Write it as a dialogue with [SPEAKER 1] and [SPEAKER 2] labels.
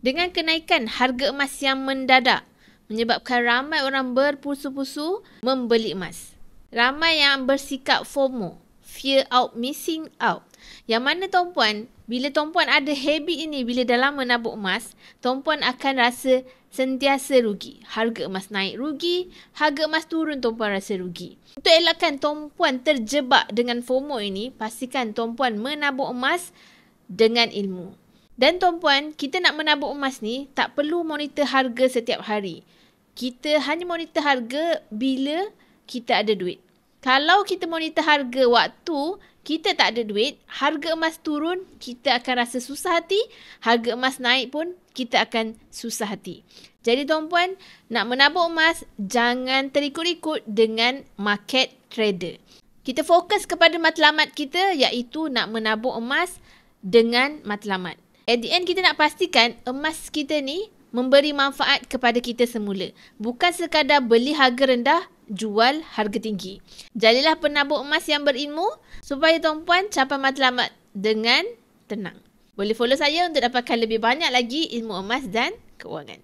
[SPEAKER 1] Dengan kenaikan harga emas yang mendadak, menyebabkan ramai orang berpusu-pusu membeli emas. Ramai yang bersikap FOMO, fear out missing out. Yang mana tuan-puan, bila tuan-puan ada habit ini, bila dah lama nabung emas, tuan-puan akan rasa sentiasa rugi. Harga emas naik rugi, harga emas turun tuan-puan rasa rugi. Untuk elakkan tuan-puan terjebak dengan FOMO ini, pastikan tuan-puan menabung emas dengan ilmu. Dan tuan-puan, kita nak menabung emas ni tak perlu monitor harga setiap hari. Kita hanya monitor harga bila kita ada duit. Kalau kita monitor harga waktu kita tak ada duit, harga emas turun, kita akan rasa susah hati. Harga emas naik pun, kita akan susah hati. Jadi tuan-puan, nak menabung emas, jangan terikut-ikut dengan market trader. Kita fokus kepada matlamat kita, iaitu nak menabung emas dengan matlamat. At the end, kita nak pastikan emas kita ni memberi manfaat kepada kita semula. Bukan sekadar beli harga rendah, jual harga tinggi. Jadilah penabung emas yang berilmu supaya tuan-puan capai matlamat dengan tenang. Boleh follow saya untuk dapatkan lebih banyak lagi ilmu emas dan keuangan.